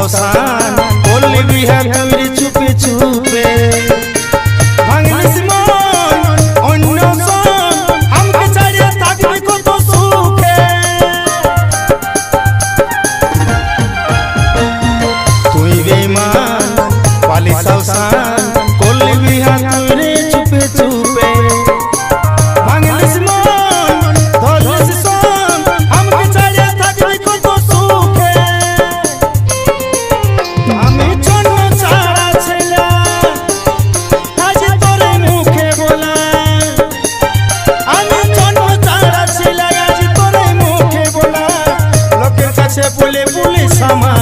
সাবসান করলি বিহা তুই চুপে চুপে ভাঙলিস মন অন্য সন আমাকে ছাড়িয়ে থাকবি কত সুখে তুই বেঈমান পালি সাবসান করলি বিহা তুই চুপে চুপে ভাঙলিস মন ধরলিস সন আমাকে ছাড়িয়ে থাকবি কত সুখে আমি জন্ম ছাড়া ছেলে আজ তোরে মুখে বলা আমি জন্ম ছাড়া ছেলে আজ তোরে মুখে বলা লোকের কাছে বলে বলে সামা